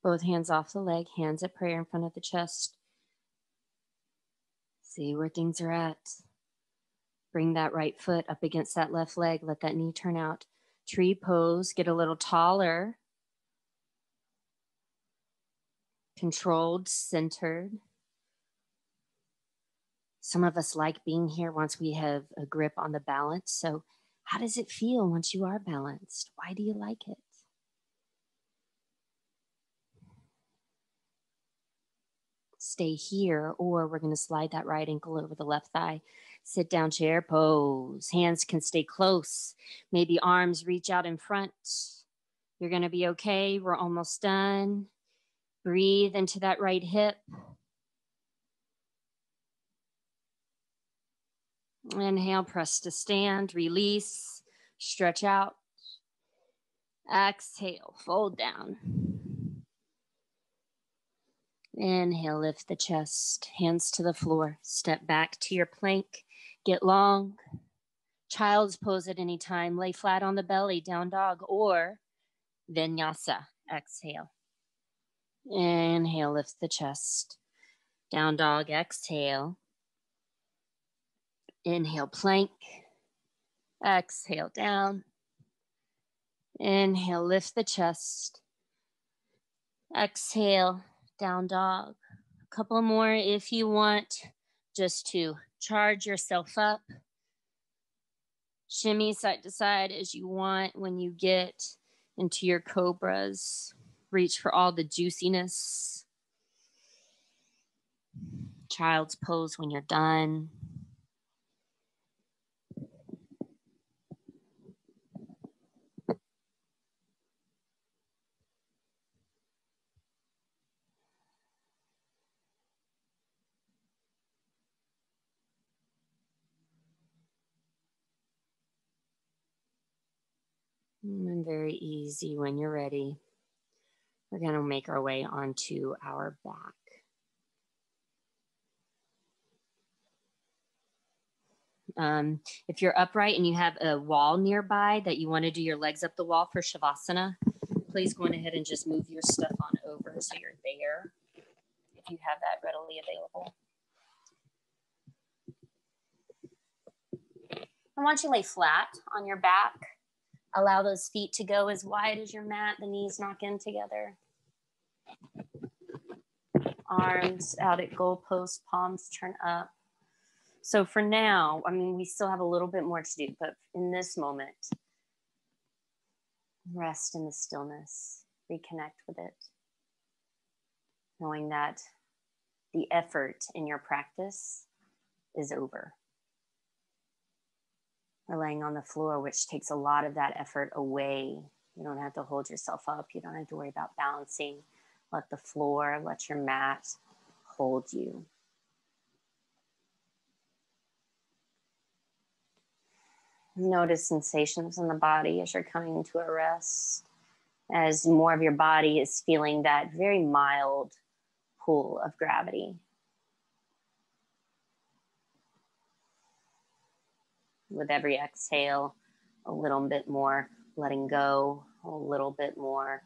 Both hands off the leg, hands at prayer in front of the chest. See where things are at. Bring that right foot up against that left leg. Let that knee turn out. Tree pose. Get a little taller. Controlled, centered. Some of us like being here once we have a grip on the balance. So how does it feel once you are balanced? Why do you like it? Stay here, or we're going to slide that right ankle over the left thigh. Sit down chair pose. Hands can stay close. Maybe arms reach out in front. You're going to be okay. We're almost done. Breathe into that right hip. Inhale, press to stand. Release. Stretch out. Exhale, fold down. Inhale, lift the chest, hands to the floor. Step back to your plank. Get long. Child's pose at any time. Lay flat on the belly, down dog, or vinyasa. Exhale. Inhale, lift the chest. Down dog, exhale. Inhale, plank. Exhale, down. Inhale, lift the chest. Exhale, down dog. A couple more if you want, just to charge yourself up. Shimmy side to side as you want. When you get into your cobras, reach for all the juiciness. Child's pose when you're done. And very easy when you're ready. We're going to make our way onto our back. If you're upright and you have a wall nearby that you want to do your legs up the wall for Shavasana, please go on ahead and just move your stuff on over so you're there if you have that readily available. I want you to lay flat on your back. Allow those feet to go as wide as your mat, the knees knock in together. Arms out at goalpost, palms turn up. So for now, I mean, we still have a little bit more to do, but in this moment, rest in the stillness, reconnect with it. Knowing that the effort in your practice is over. We're laying on the floor, which takes a lot of that effort away. You don't have to hold yourself up. You don't have to worry about balancing. Let the floor, let your mat hold you. Notice sensations in the body as you're coming to a rest, as more of your body is feeling that very mild pull of gravity. With every exhale, a little bit more letting go, a little bit more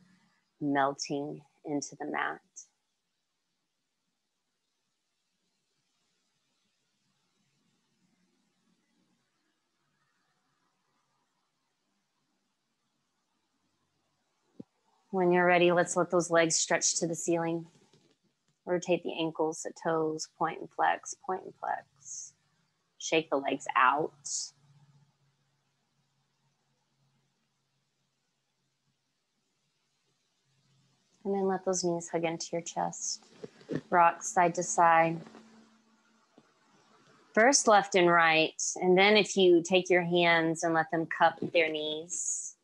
melting into the mat. When you're ready, let's let those legs stretch to the ceiling. Rotate the ankles, the toes, point and flex, point and flex. Shake the legs out. And then let those knees hug into your chest. Rock side to side. First left and right. And then if you take your hands and let them cup their knees,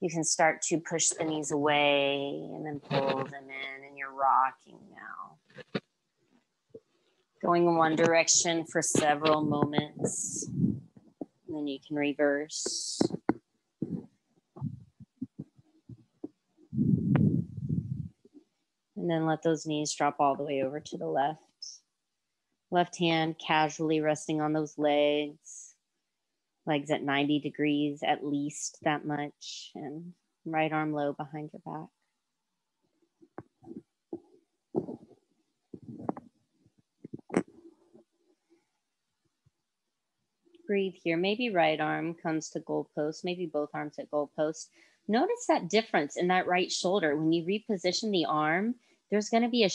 you can start to push the knees away and then pull them in, and you're rocking now. Going in one direction for several moments. And then you can reverse. And then let those knees drop all the way over to the left. Left hand casually resting on those legs. Legs at 90 degrees, at least that much. And right arm low behind your back. Breathe here. Maybe right arm comes to goalpost, maybe both arms at goalpost. Notice that difference in that right shoulder. When you reposition the arm, there's going to be a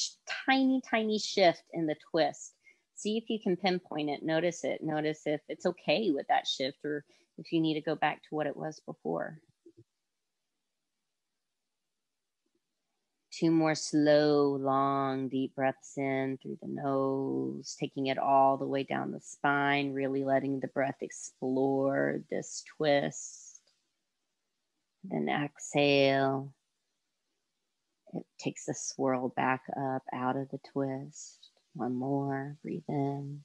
tiny, tiny shift in the twist. See if you can pinpoint it. Notice it. Notice if it's okay with that shift or if you need to go back to what it was before. 2 more slow, long, deep breaths in through the nose, taking it all the way down the spine, really letting the breath explore this twist. Then exhale. It takes the swirl back up out of the twist. 1 more, breathe in.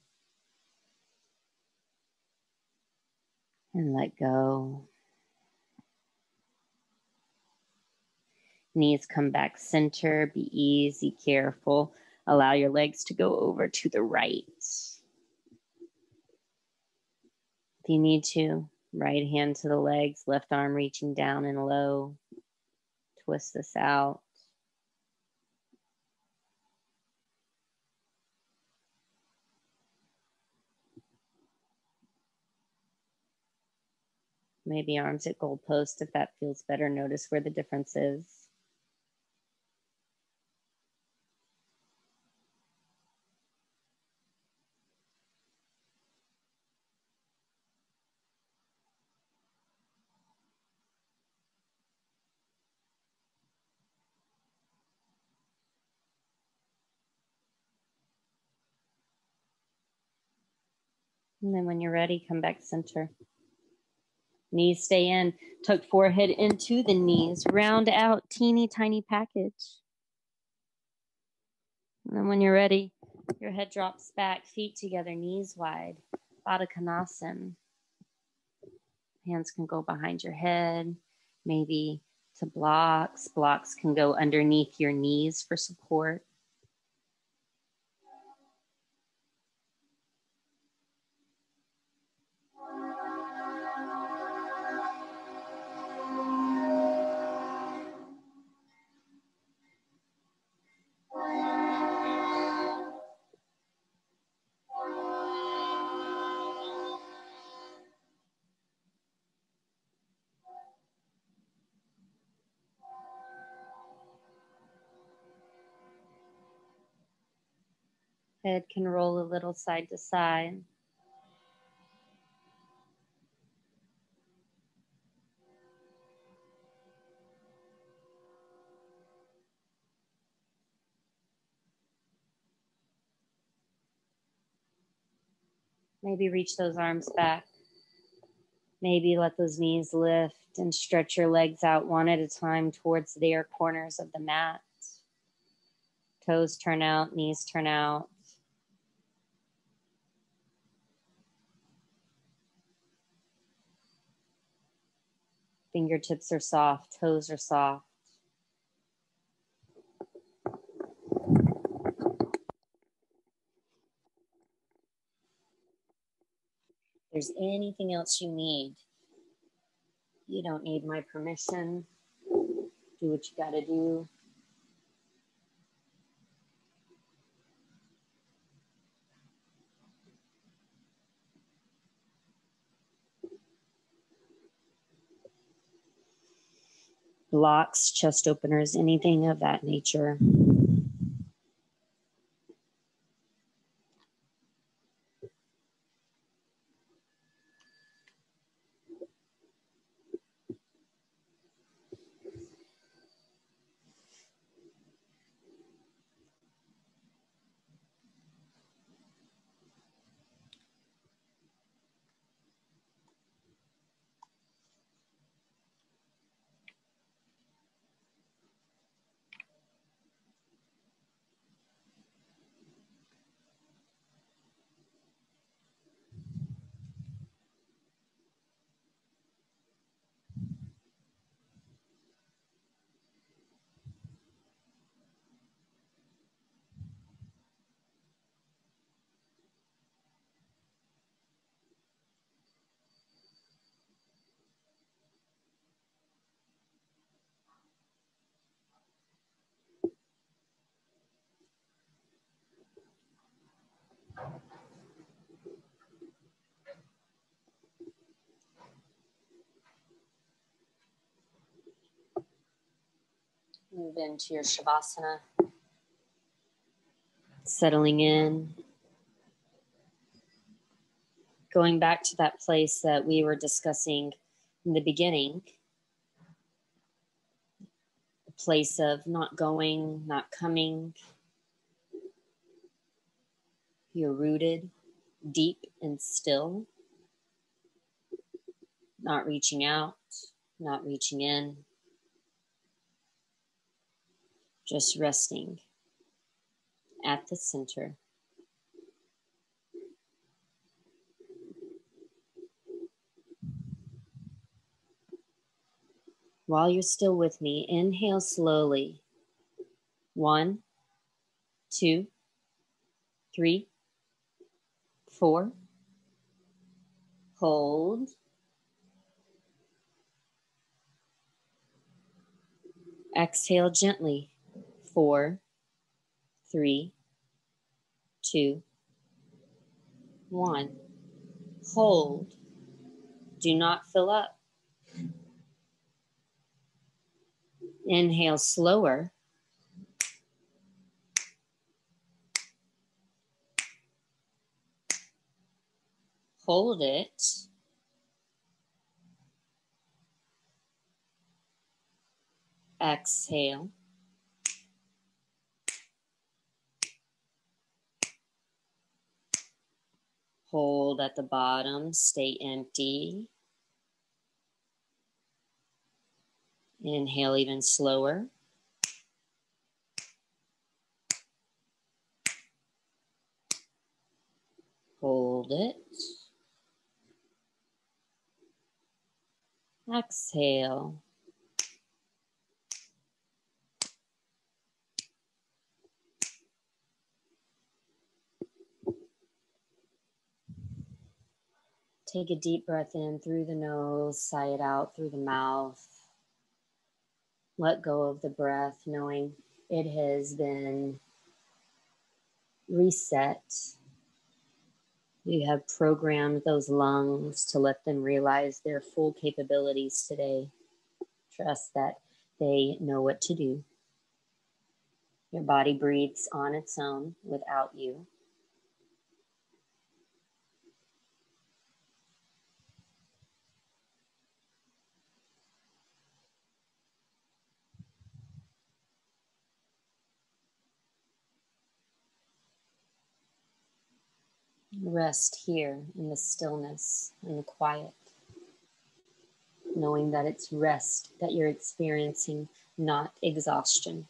And let go. Knees come back center. Be easy, careful. Allow your legs to go over to the right. If you need to, right hand to the legs, left arm reaching down and low. Twist this out. Maybe arms at goalpost if that feels better. Notice where the difference is. And then when you're ready, come back center. Knees stay in. Tuck forehead into the knees. Round out, teeny tiny package. And then when you're ready, your head drops back, feet together, knees wide. Baddha Konasana. Hands can go behind your head, maybe to blocks. Blocks can go underneath your knees for support. Head can roll a little side to side. Maybe reach those arms back. Maybe let those knees lift and stretch your legs out one at a time towards their corners of the mat. Toes turn out, knees turn out. Fingertips are soft, toes are soft. If there's anything else you need, you don't need my permission. Do what you gotta do. Blocks, chest openers, anything of that nature. Move into your Shavasana. Settling in. Going back to that place that we were discussing in the beginning. A place of not going, not coming. You're rooted, deep and still. Not reaching out, not reaching in. Just resting at the center. While you're still with me, inhale slowly. 1, 2, 3, 4. Hold. Exhale gently. 4, 3, 2, 1. Hold. Do not fill up. Inhale slower. Hold it. Exhale. Hold at the bottom, stay empty. Inhale even slower. Hold it. Exhale. Take a deep breath in through the nose, sigh it out through the mouth. Let go of the breath, knowing it has been reset. You have programmed those lungs to let them realize their full capabilities today. Trust that they know what to do. Your body breathes on its own without you. Rest here in the stillness and the quiet, knowing that it's rest that you're experiencing, not exhaustion.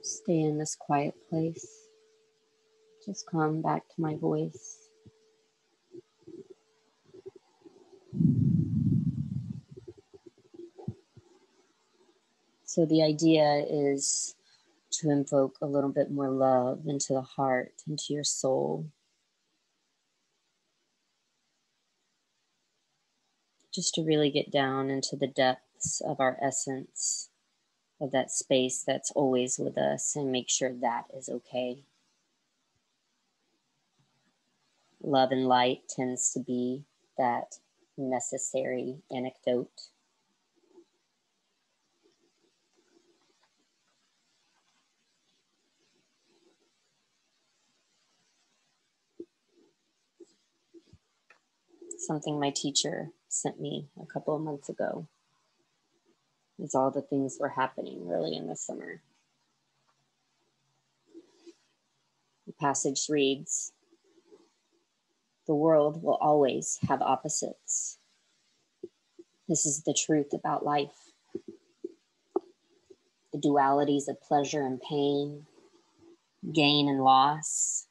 Stay in this quiet place. Just come back to my voice. So the idea is to invoke a little bit more love into the heart, into your soul. Just to really get down into the depths of our essence, of that space that's always with us, and make sure that is okay. Love and light tends to be that necessary anecdote. Something my teacher sent me a couple of months ago is all the things were happening really in the summer. The passage reads, The world will always have opposites. This is the truth about life. The dualities of pleasure and pain, gain and loss,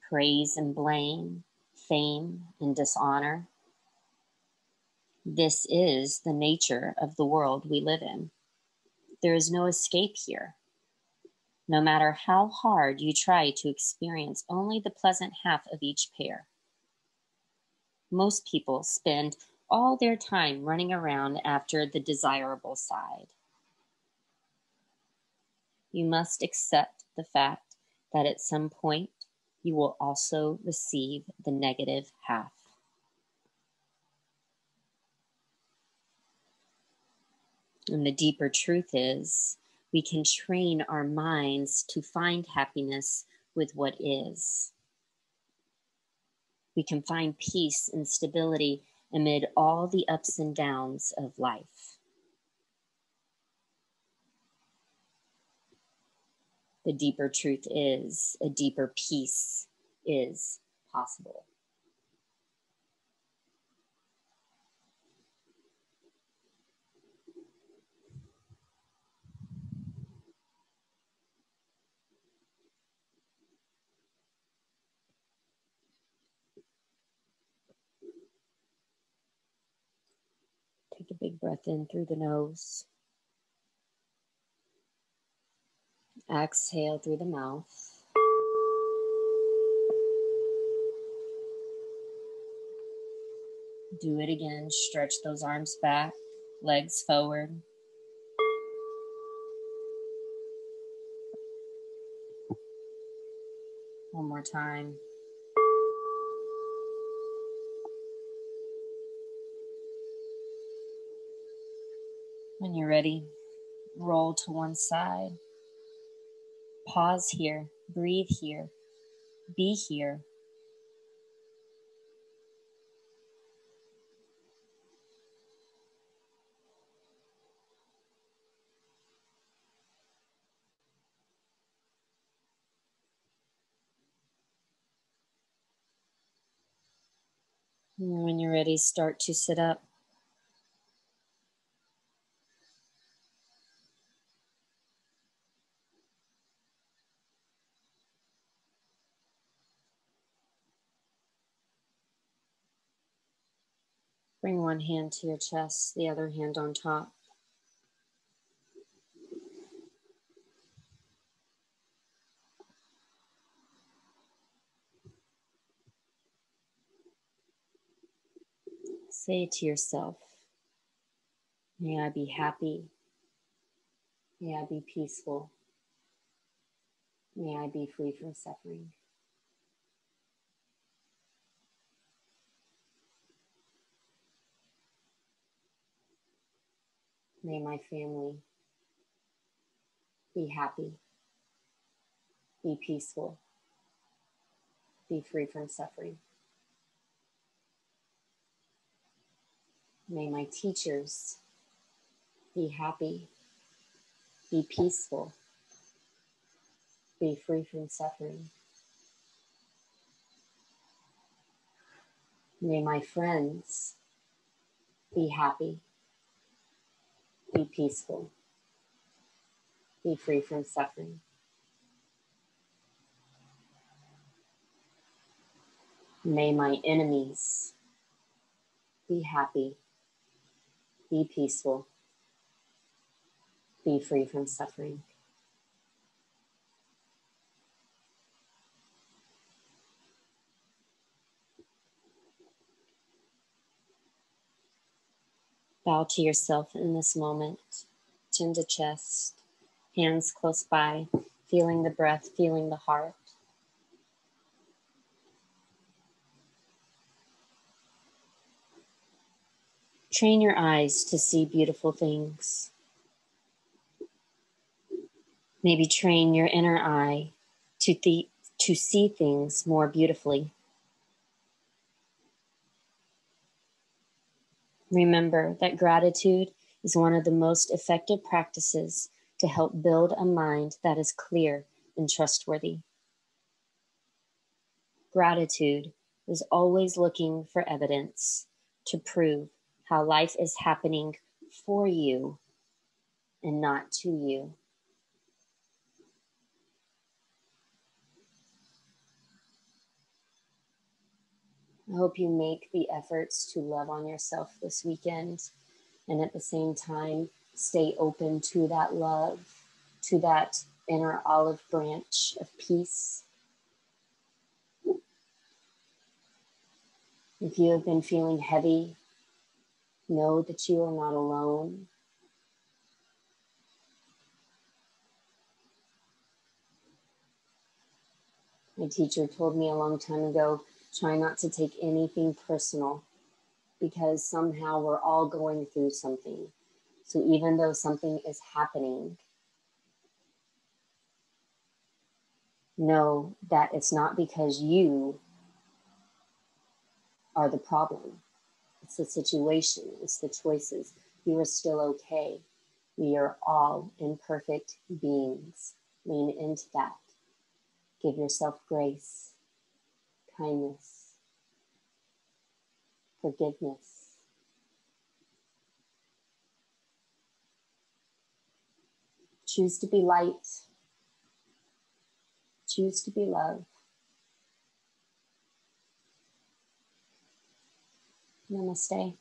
praise and blame, fame and dishonor. This is the nature of the world we live in. There is no escape here. No matter how hard you try to experience only the pleasant half of each pair. Most people spend all their time running around after the desirable side. You must accept the fact that at some point you will also receive the negative half. And the deeper truth is, we can train our minds to find happiness with what is. We can find peace and stability amid all the ups and downs of life. The deeper truth is, a deeper peace is possible. Take a big breath in through the nose. Exhale through the mouth. Do it again. Stretch those arms back, legs forward. One more time. When you're ready, roll to one side. Pause here, breathe here, be here. And when you're ready, start to sit up. Bring one hand to your chest, the other hand on top. Say to yourself, may I be happy. May I be peaceful. May I be free from suffering. May my family be happy, be peaceful, be free from suffering. May my teachers be happy, be peaceful, be free from suffering. May my friends be happy, be peaceful, be free from suffering. May my enemies be happy, be peaceful, be free from suffering. Bow to yourself in this moment, chin to chest, hands close by, feeling the breath, feeling the heart. Train your eyes to see beautiful things. Maybe train your inner eye to see things more beautifully. Remember that gratitude is one of the most effective practices to help build a mind that is clear and trustworthy. Gratitude is always looking for evidence to prove how life is happening for you and not to you. I hope you make the efforts to love on yourself this weekend, and at the same time, stay open to that love, to that inner olive branch of peace. If you have been feeling heavy, know that you are not alone. My teacher told me a long time ago, try not to take anything personal, because somehow we're all going through something. So even though something is happening, know that it's not because you are the problem. It's the situation, it's the choices. You are still okay. We are all imperfect beings. Lean into that. Give yourself grace, kindness, forgiveness. Choose to be light. Choose to be love. Namaste.